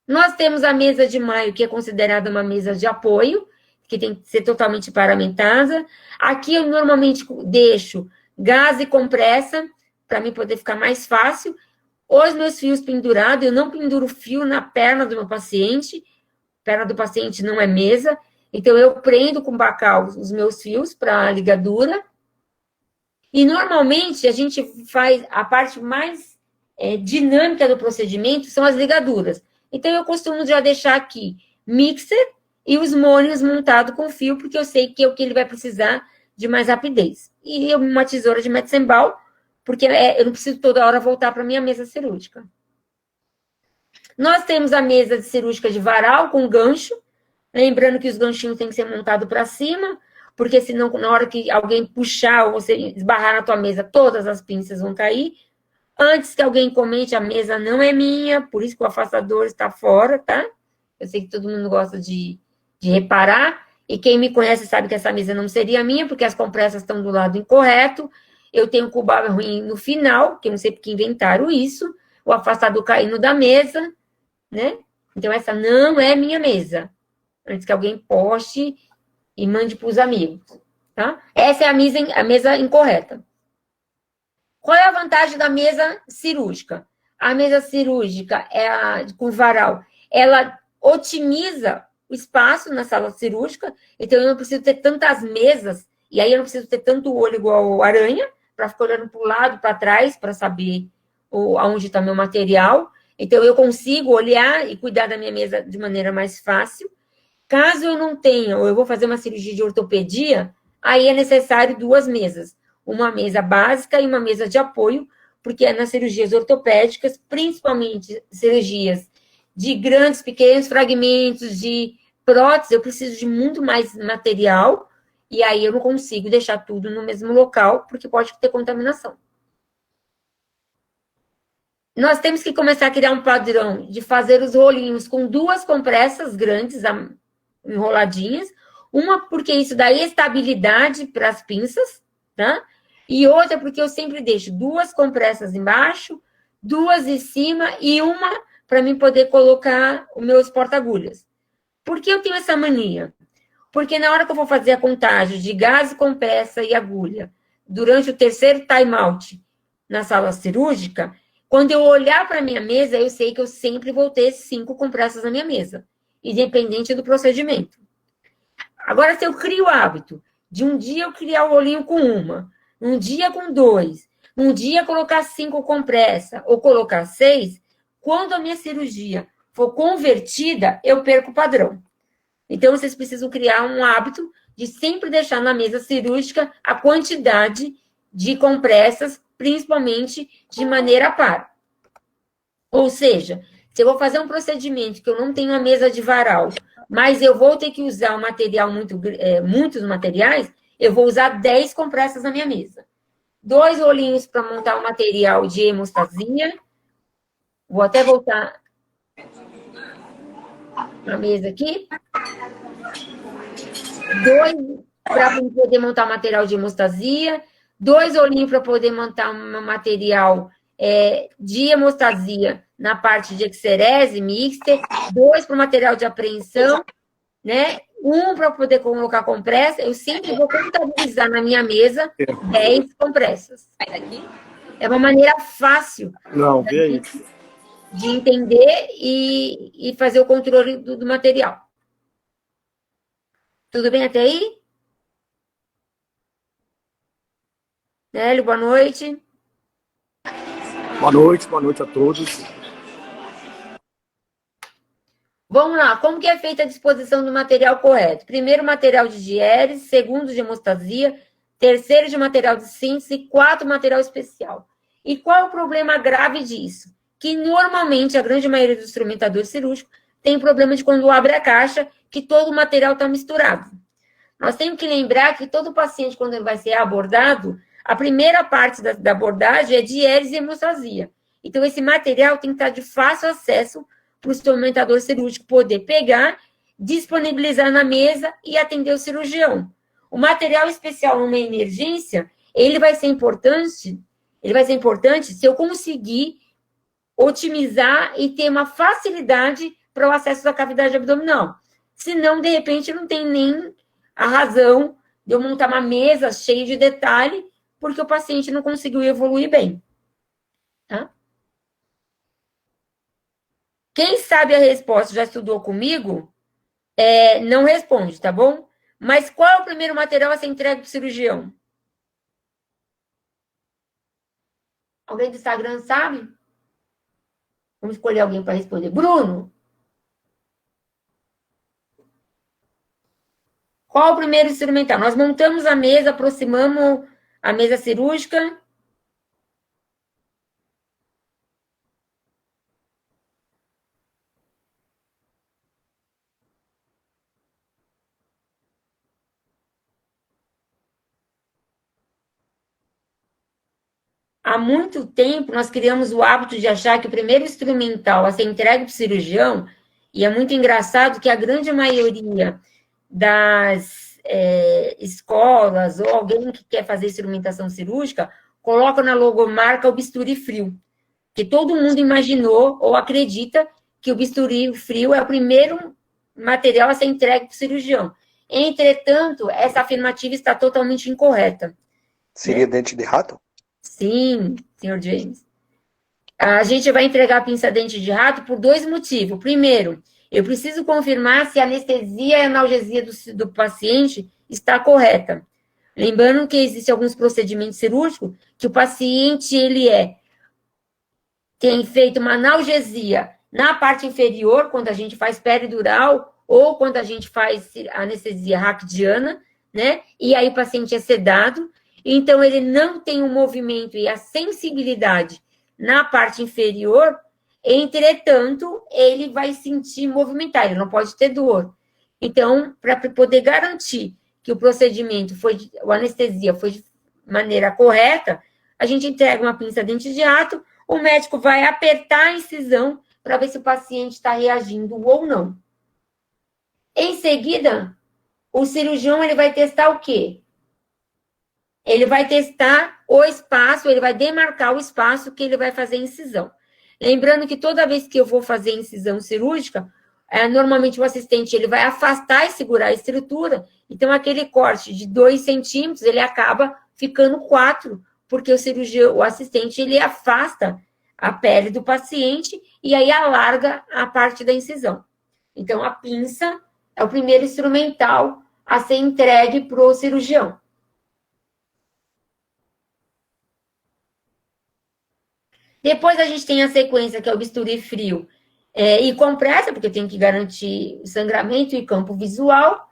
Nós temos a mesa de maio, que é considerada uma mesa de apoio, que tem que ser totalmente paramentada. Aqui eu normalmente deixo gás e compressa, para mim poder ficar mais fácil. Os meus fios pendurados, eu não penduro fio na perna do meu paciente. Perna do paciente não é mesa. Então, eu prendo com bacal os meus fios para a ligadura. E, normalmente, a gente faz a parte mais dinâmica do procedimento, são as ligaduras. Então, eu costumo já deixar aqui mixer e os mônios montados com fio, porque eu sei que é o que ele vai precisar de mais rapidez. E uma tesoura de Metzenbaum, porque eu não preciso toda hora voltar para a minha mesa cirúrgica. Nós temos a mesa cirúrgica de varal com gancho, lembrando que os ganchinhos têm que ser montados para cima, porque senão, na hora que alguém puxar ou você esbarrar na tua mesa, todas as pinças vão cair. Antes que alguém comente, a mesa não é minha, por isso que o afastador está fora, tá? Eu sei que todo mundo gosta de reparar, e quem me conhece sabe que essa mesa não seria minha, porque as compressas estão do lado incorreto, eu tenho cubado ruim no final, que eu não sei porque inventaram isso, o afastador caindo da mesa, né? Então, essa não é minha mesa. Antes que alguém poste e mande para os amigos, tá? Essa é a mesa incorreta. Qual é a vantagem da mesa cirúrgica? A mesa cirúrgica com varal, ela otimiza o espaço na sala cirúrgica, então eu não preciso ter tantas mesas, e aí eu não preciso ter tanto olho igual aranha, para ficar olhando para o lado, para trás, para saber aonde está meu material. Então, eu consigo olhar e cuidar da minha mesa de maneira mais fácil. Caso eu não tenha, ou eu vou fazer uma cirurgia de ortopedia, aí é necessário 2 mesas. Uma mesa básica e uma mesa de apoio, porque é nas cirurgias ortopédicas, principalmente cirurgias de grandes, pequenos fragmentos, de prótese, eu preciso de muito mais material, e aí eu não consigo deixar tudo no mesmo local, porque pode ter contaminação. Nós temos que começar a criar um padrão de fazer os rolinhos com 2 compressas grandes, enroladinhas, uma porque isso dá estabilidade para as pinças, tá? E outra porque eu sempre deixo 2 compressas embaixo, 2 em cima e uma para mim poder colocar os meus porta-agulhas. Por que eu tenho essa mania? Porque na hora que eu vou fazer a contagem de gás, compressa e agulha, durante o terceiro time-out na sala cirúrgica, quando eu olhar para a minha mesa, eu sei que eu sempre vou ter 5 compressas na minha mesa, independente do procedimento. Agora, se eu crio o hábito de um dia eu criar o rolinho com uma, um dia com 2, um dia colocar 5 compressas ou colocar 6, quando a minha cirurgia for convertida, eu perco o padrão. Então, vocês precisam criar um hábito de sempre deixar na mesa cirúrgica a quantidade de compressas, principalmente de maneira par. Ou seja, se eu vou fazer um procedimento que eu não tenho a mesa de varal, mas eu vou ter que usar um material muitos materiais, eu vou usar 10 compressas na minha mesa. 2 rolinhos para montar o material de hemostasia. Vou até voltar na mesa aqui. 2 para poder montar o material de hemostasia. 2 olhinhos para poder montar um material de hemostasia na parte de exerese, mixter. 2 para o material de apreensão, né? 1 para poder colocar compressa. Eu sempre vou contabilizar na minha mesa 10 compressas. É uma maneira fácil de entender e fazer o controle do material. Tudo bem até aí? Nélio, boa noite.
Boa noite a todos.
Vamos lá, como que é feita a disposição do material correto? Primeiro, material de diérese, segundo, de hemostasia, terceiro, de material de síntese, 4, material especial. E qual é o problema grave disso? Que, normalmente, a grande maioria dos instrumentadores cirúrgicos tem problema de quando abre a caixa, que todo o material está misturado. Nós temos que lembrar que todo paciente, quando ele vai ser abordado, a primeira parte da abordagem é diérese e hemostasia. Então, esse material tem que estar de fácil acesso para o instrumentador cirúrgico poder pegar, disponibilizar na mesa e atender o cirurgião. O material especial numa emergência, ele vai ser importante se eu conseguir otimizar e ter uma facilidade para o acesso da cavidade abdominal. Senão, de repente, não tem nem a razão de eu montar uma mesa cheia de detalhe, porque o paciente não conseguiu evoluir bem. Tá? Quem sabe a resposta, já estudou comigo, não responde, tá bom? Mas qual é o primeiro material a ser entregue para o cirurgião? Alguém do Instagram sabe? Vamos escolher alguém para responder. Bruno, qual é o primeiro instrumental? Nós montamos a mesa, aproximamos a mesa cirúrgica. há muito tempo, nós criamos o hábito de achar que o primeiro instrumental a ser entregue para o cirurgião, e é muito engraçado que a grande maioria das escolas ou alguém que quer fazer instrumentação cirúrgica coloca na logomarca o bisturi frio, que todo mundo imaginou ou acredita que o bisturi frio é o primeiro material a ser entregue para o cirurgião. Entretanto, essa afirmativa está totalmente incorreta.
Seria dente de rato?
Sim, senhor James. A gente vai entregar a pinça-dente de rato por 2 motivos. Primeiro, eu preciso confirmar se a anestesia e a analgesia do paciente está correta. Lembrando que existem alguns procedimentos cirúrgicos que o paciente tem feito uma analgesia na parte inferior, quando a gente faz peridural, ou quando a gente faz anestesia raquidiana, né? E aí o paciente é sedado, então ele não tem o movimento e a sensibilidade na parte inferior, entretanto, ele vai sentir movimentar, ele não pode ter dor. Então, para poder garantir que o procedimento a anestesia foi de maneira correta, a gente entrega uma pinça-dente de rato, o médico vai apertar a incisão para ver se o paciente está reagindo ou não. Em seguida, o cirurgião ele vai testar o quê? Ele vai testar o espaço, ele vai demarcar o espaço que ele vai fazer a incisão. Lembrando que toda vez que eu vou fazer incisão cirúrgica, normalmente o assistente ele vai afastar e segurar a estrutura, então aquele corte de 2 centímetros, ele acaba ficando 4, porque o assistente, ele afasta a pele do paciente e aí alarga a parte da incisão. Então, a pinça é o primeiro instrumental a ser entregue para o cirurgião. Depois a gente tem a sequência, que é o bisturi frio e compressa, porque tem que garantir o sangramento e campo visual.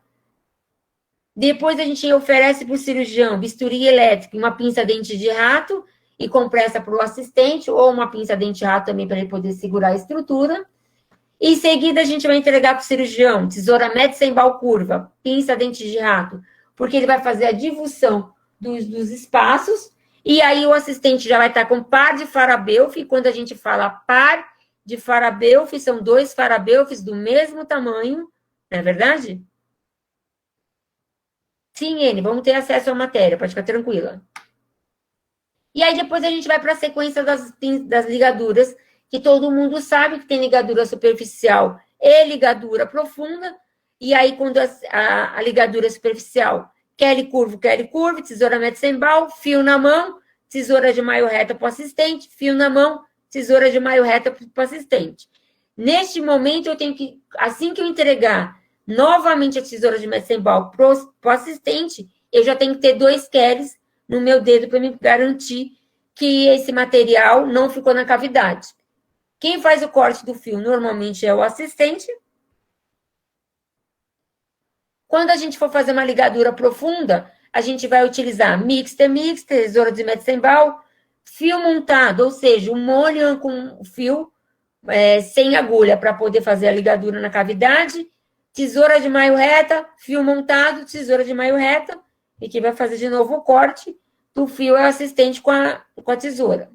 Depois a gente oferece para o cirurgião bisturi elétrico, uma pinça-dente de rato e compressa para o assistente, ou uma pinça-dente de rato também para ele poder segurar a estrutura. Em seguida, a gente vai entregar para o cirurgião tesoura Metzenbaum curva, pinça-dente de rato, porque ele vai fazer a divulsão dos espaços, e aí o assistente já vai estar com par de Farabeuf, e quando a gente fala par de Farabeuf, são 2 Farabeufs do mesmo tamanho, não é verdade? Sim, N, vamos ter acesso à matéria, pode ficar tranquila. E aí depois a gente vai para a sequência das ligaduras, que todo mundo sabe que tem ligadura superficial e ligadura profunda, e aí quando a ligadura superficial, Kelly curvo, tesoura Metzenbaum, fio na mão, tesoura de maio reta para o assistente, fio na mão, tesoura de maio reta para o assistente. Neste momento, eu tenho que, assim que eu entregar novamente a tesoura de Metzenbaum para o assistente, eu já tenho que ter 2 Kellys no meu dedo para me garantir que esse material não ficou na cavidade. Quem faz o corte do fio normalmente é o assistente. Quando a gente for fazer uma ligadura profunda, a gente vai utilizar mixter, tesoura de Metzenbaum, fio montado, ou seja, um molho com fio sem agulha para poder fazer a ligadura na cavidade, tesoura de maio reta, fio montado, tesoura de maio reta, e que vai fazer de novo o corte do fio é o assistente com a tesoura.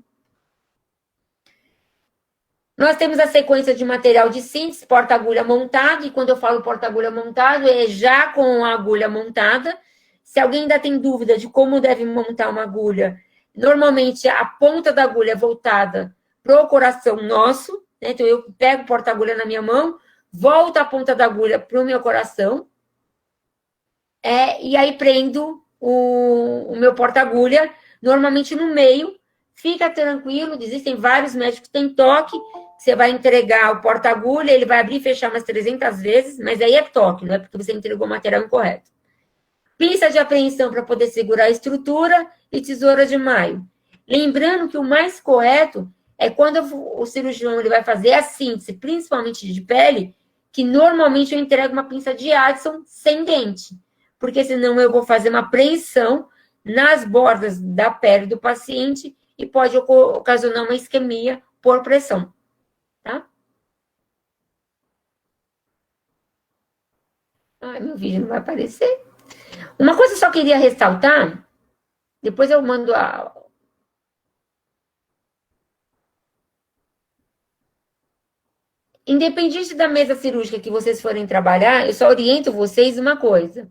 Nós temos a sequência de material de síntese, porta-agulha montado, e quando eu falo porta-agulha montado, é já com a agulha montada. Se alguém ainda tem dúvida de como deve montar uma agulha, normalmente a ponta da agulha é voltada para o coração nosso, né? Então eu pego o porta-agulha na minha mão, volto a ponta da agulha para o meu coração, e aí prendo o meu porta-agulha, normalmente no meio. Fica tranquilo, existem vários médicos que têm toque, você vai entregar o porta-agulha, ele vai abrir e fechar umas 300 vezes, mas aí é toque, não é porque você entregou o material incorreto. Pinça de apreensão para poder segurar a estrutura e tesoura de maio. Lembrando que o mais correto é quando o cirurgião ele vai fazer a síntese, principalmente de pele, que normalmente eu entrego uma pinça de Addison sem dente, porque senão eu vou fazer uma apreensão nas bordas da pele do paciente e pode ocasionar uma isquemia por pressão, tá? Ai, meu vídeo não vai aparecer. Uma coisa eu só queria ressaltar, depois eu mando independente da mesa cirúrgica que vocês forem trabalhar, eu só oriento vocês uma coisa.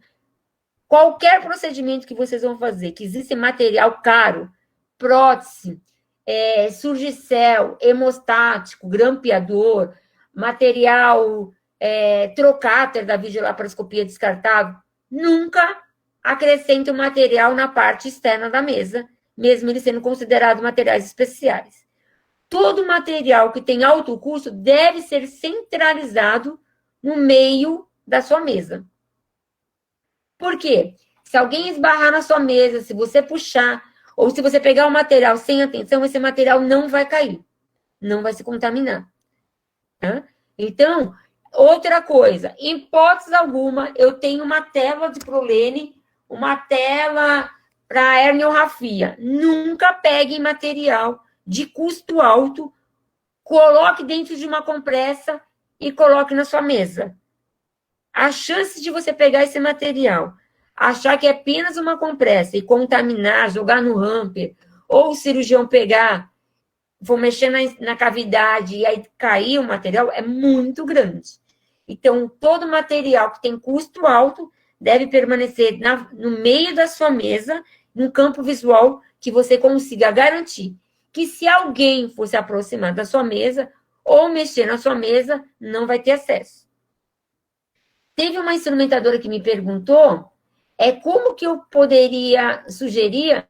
Qualquer procedimento que vocês vão fazer, que existe material caro, prótese, surgicel, hemostático, grampeador, material trocáter da videolaparoscopia descartável, nunca acrescente o material na parte externa da mesa, mesmo ele sendo considerado materiais especiais. Todo material que tem alto custo deve ser centralizado no meio da sua mesa. Por quê? Se alguém esbarrar na sua mesa, se você puxar, ou se você pegar o material sem atenção, esse material não vai cair, não vai se contaminar. Tá? Então, outra coisa, em hipótese alguma, eu tenho uma tela de prolene, uma tela para herniorrafia. Nunca pegue material de custo alto, coloque dentro de uma compressa e coloque na sua mesa. A chance de você pegar esse material, achar que é apenas uma compressa e contaminar, jogar no hamper, ou o cirurgião pegar, for mexer na cavidade e aí cair o material, é muito grande. Então, todo material que tem custo alto deve permanecer no meio da sua mesa, num campo visual que você consiga garantir que se alguém for se aproximar da sua mesa ou mexer na sua mesa, não vai ter acesso. Teve uma instrumentadora que me perguntou como que eu poderia sugerir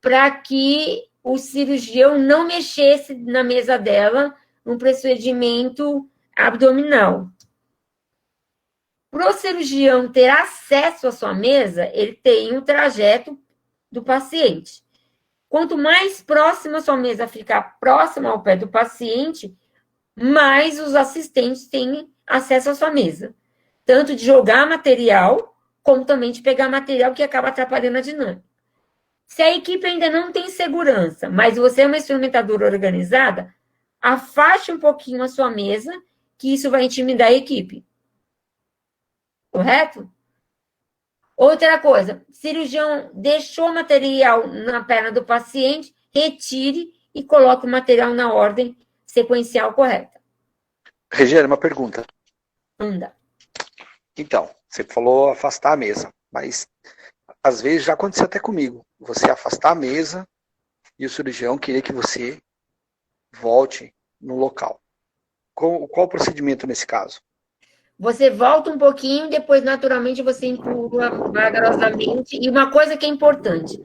para que o cirurgião não mexesse na mesa dela num procedimento abdominal. Para o cirurgião ter acesso à sua mesa, ele tem o trajeto do paciente. Quanto mais próxima a sua mesa ficar próxima ao pé do paciente, mais os assistentes têm acesso à sua mesa. Tanto de jogar material, como também de pegar material que acaba atrapalhando a dinâmica. Se a equipe ainda não tem segurança, mas você é uma instrumentadora organizada, afaste um pouquinho a sua mesa, que isso vai intimidar a equipe. Correto? Outra coisa, cirurgião deixou material na perna do paciente, retire e coloque o material na ordem sequencial correta.
Regiane, uma pergunta.
Anda.
Então, você falou afastar a mesa, mas às vezes já aconteceu até comigo. Você afastar a mesa e o cirurgião queria que você volte no local. Qual o procedimento nesse caso?
Você volta um pouquinho, depois naturalmente você empurra vagarosamente. E uma coisa que é importante,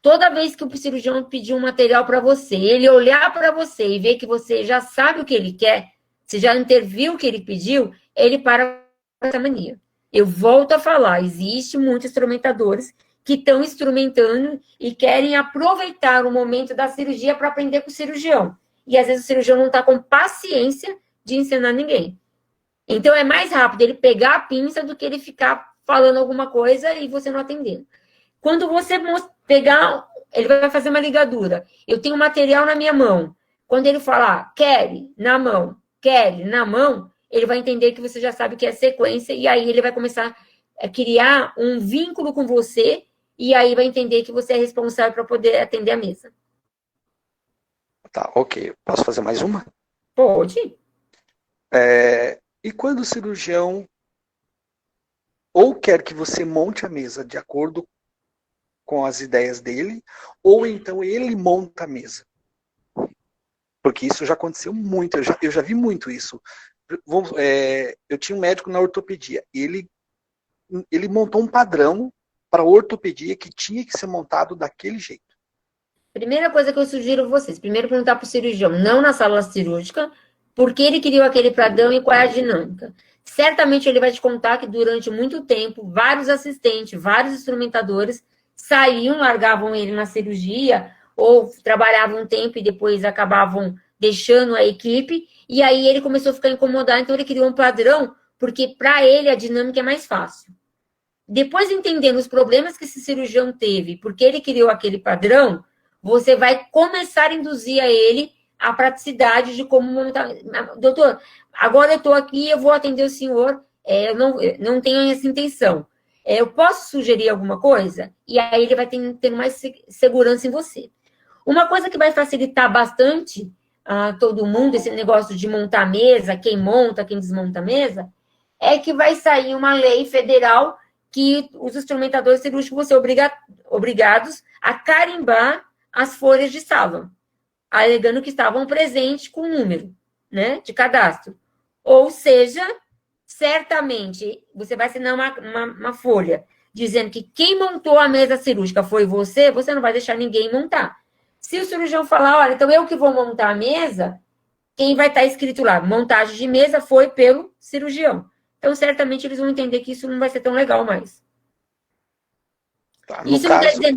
toda vez que o cirurgião pedir um material para você, ele olhar para você e ver que você já sabe o que ele quer, você já interviu o que ele pediu, ele para com essa mania. Eu volto a falar, existe muitos instrumentadores que estão instrumentando e querem aproveitar o momento da cirurgia para aprender com o cirurgião. E às vezes o cirurgião não está com paciência de ensinar ninguém. Então, é mais rápido ele pegar a pinça do que ele ficar falando alguma coisa e você não atendendo. Quando você pegar, ele vai fazer uma ligadura. Eu tenho material na minha mão. Quando ele falar, quere na mão, ele vai entender que você já sabe que é sequência e aí ele vai começar a criar um vínculo com você e aí vai entender que você é responsável para poder atender a mesa.
Tá, ok. Posso fazer mais uma?
Pode.
E quando o cirurgião ou quer que você monte a mesa de acordo com as ideias dele, ou então ele monta a mesa? Porque isso já aconteceu muito, eu já vi muito isso. Eu tinha um médico na ortopedia, ele montou um padrão para a ortopedia que tinha que ser montado daquele jeito.
Primeira coisa que eu sugiro a vocês, primeiro perguntar para o cirurgião, não na sala cirúrgica, por que ele criou aquele padrão e qual é a dinâmica. Certamente ele vai te contar que durante muito tempo, vários assistentes, vários instrumentadores saíam, largavam ele na cirurgia, ou trabalhavam um tempo e depois acabavam deixando a equipe, e aí ele começou a ficar incomodado, então ele criou um padrão, porque para ele a dinâmica é mais fácil. Depois, entendendo os problemas que esse cirurgião teve, porque ele criou aquele padrão, você vai começar a induzir a ele a praticidade de como montar. Doutor, agora eu estou aqui, eu vou atender o senhor, eu não tenho essa intenção. Eu posso sugerir alguma coisa? E aí ele vai ter mais segurança em você. Uma coisa que vai facilitar bastante todo mundo, esse negócio de montar mesa, quem monta, quem desmonta a mesa, é que vai sair uma lei federal que os instrumentadores cirúrgicos vão ser obrigados a carimbar as folhas de sala, alegando que estavam presentes com o número, né, de cadastro. Ou seja, certamente você vai assinar uma folha dizendo que quem montou a mesa cirúrgica foi você, você não vai deixar ninguém montar. Se o cirurgião falar, olha, então eu que vou montar a mesa, quem vai estar escrito lá, montagem de mesa foi pelo cirurgião. Então, certamente eles vão entender que isso não vai ser tão legal mais.
Tá,
Isso não quer dizer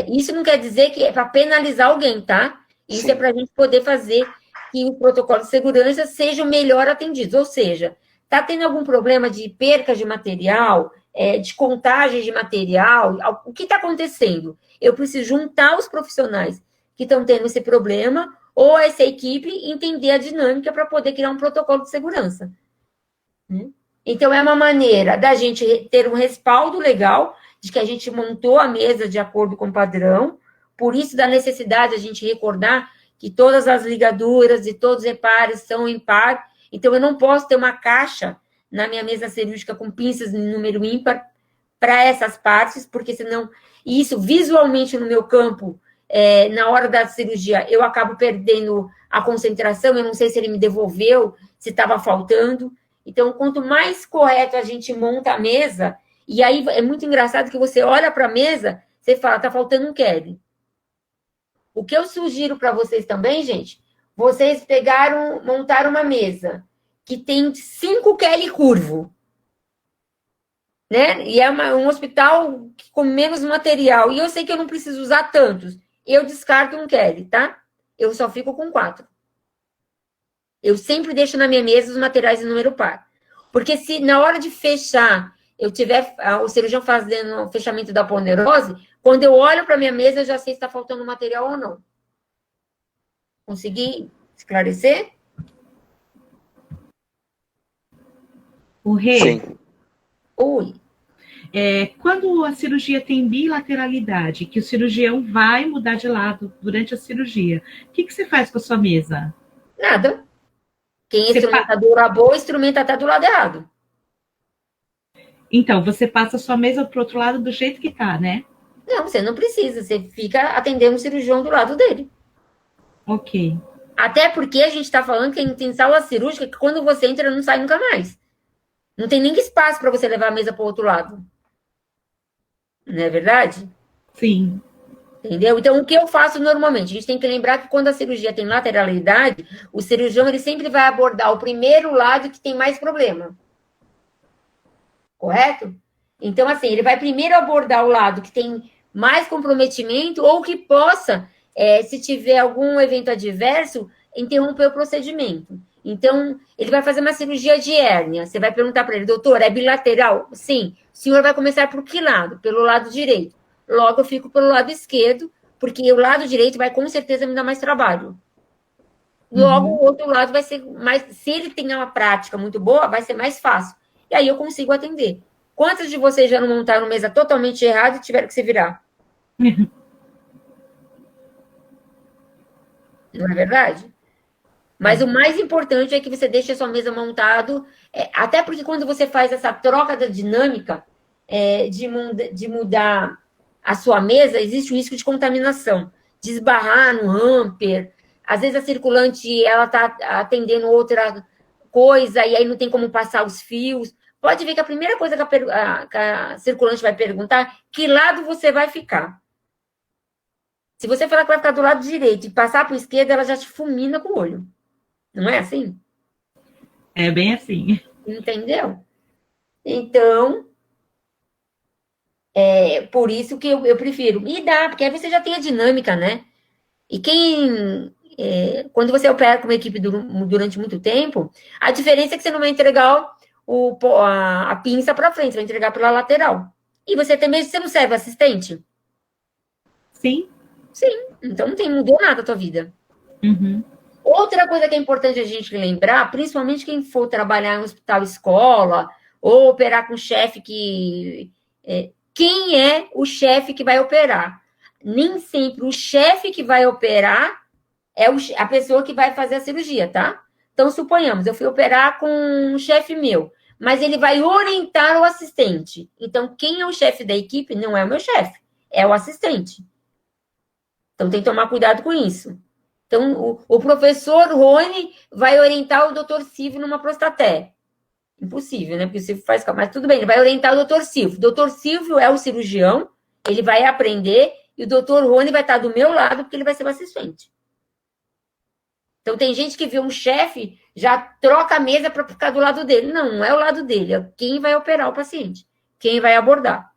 isso não quer dizer que é para penalizar alguém, tá? Isso
sim.
é para a gente poder fazer que o protocolo de segurança seja melhor atendido. Ou seja, está tendo algum problema de perca de material, de contagem de material? O que está acontecendo? Eu preciso juntar os profissionais que estão tendo esse problema ou essa equipe entender a dinâmica para poder criar um protocolo de segurança. Então, é uma maneira da gente ter um respaldo legal de que a gente montou a mesa de acordo com o padrão, por isso da necessidade de a gente recordar que todas as ligaduras e todos os reparos são em par, então eu não posso ter uma caixa na minha mesa cirúrgica com pinças em número ímpar para essas partes, porque senão isso visualmente no meu campo, na hora da cirurgia, eu acabo perdendo a concentração, eu não sei se ele me devolveu, se estava faltando. Então, quanto mais correto a gente monta a mesa, e aí é muito engraçado que você olha para a mesa, você fala, está faltando um Kelly. O que eu sugiro para vocês também, gente, vocês montaram uma mesa que tem 5 Kelly curvo, né? E é um hospital com menos material, e eu sei que eu não preciso usar tantos. Eu descarto um Kelly, tá? Eu só fico com 4. Eu sempre deixo na minha mesa os materiais em número par. Porque se na hora de fechar, eu tiver o cirurgião fazendo o fechamento da ponderose, quando eu olho para a minha mesa, eu já sei se está faltando material ou não. Consegui esclarecer?
O Rê,
Sim.
Oi.
Quando a cirurgia tem bilateralidade, que o cirurgião vai mudar de lado durante a cirurgia, o que você faz com a sua mesa?
Nada. Quem é
Você
instrumentadora boa, instrumenta até do lado errado.
Então, você passa a sua mesa para o outro lado do jeito que está, né?
Não, você não precisa. Você fica atendendo o cirurgião do lado dele.
Ok.
Até porque a gente está falando que tem sala cirúrgica que quando você entra, não sai nunca mais. Não tem nem espaço para você levar a mesa para o outro lado. Não é verdade?
Sim.
Entendeu? Então, o que eu faço normalmente? A gente tem que lembrar que quando a cirurgia tem lateralidade, o cirurgião ele sempre vai abordar o primeiro lado que tem mais problema. Correto? Então, assim, ele vai primeiro abordar o lado que tem mais comprometimento ou que possa, se tiver algum evento adverso, interromper o procedimento. Então, ele vai fazer uma cirurgia de hérnia. Você vai perguntar para ele, doutor, é bilateral? Sim. O senhor vai começar por que lado? Pelo lado direito. Logo, eu fico pelo lado esquerdo, porque o lado direito vai com certeza me dar mais trabalho. Logo, o outro lado vai ser mais. Se ele tem uma prática muito boa, vai ser mais fácil. E aí eu consigo atender. Quantos de vocês já não montaram mesa totalmente errada e tiveram que se virar? Não é verdade? Mas o mais importante é que você deixe a sua mesa montado, até porque quando você faz essa troca da dinâmica de mudar a sua mesa, existe o risco de contaminação, de esbarrar no hamper. Às vezes a circulante ela está atendendo outra coisa e aí não tem como passar os fios. Pode ver que a primeira coisa que a circulante vai perguntar, que lado você vai ficar? Se você falar que vai ficar do lado direito e passar para o esquerdo, ela já te fulmina com o olho. Não é assim?
É bem assim.
Entendeu? Então, por isso que eu prefiro. E dá, porque aí você já tem a dinâmica, né? E quando você opera com uma equipe durante muito tempo, a diferença é que você não vai entregar a pinça para frente, você vai entregar pela lateral. E você também, você não serve assistente?
Sim.
Sim. Então não mudou nada a tua vida.
Uhum.
Outra coisa que é importante a gente lembrar, principalmente quem for trabalhar em hospital escola, ou operar com chefe quem é o chefe que vai operar? Nem sempre o chefe que vai operar a pessoa que vai fazer a cirurgia, tá? Então, suponhamos, eu fui operar com um chefe meu, mas ele vai orientar o assistente. Então, quem é o chefe da equipe não é o meu chefe, é o assistente. Então, tem que tomar cuidado com isso. Então, o professor Rony vai orientar o doutor Silvio numa prostaté. Impossível, né? Porque o Silvio faz... Mas tudo bem, ele vai orientar o doutor Silvio. O doutor Silvio é o cirurgião, ele vai aprender, e o doutor Rony vai estar do meu lado, porque ele vai ser o assistente. Então, tem gente que vê um chefe, já troca a mesa para ficar do lado dele. Não, não é o lado dele, é quem vai operar o paciente, quem vai abordar.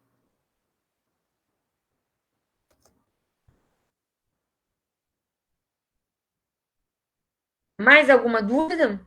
Mais alguma dúvida?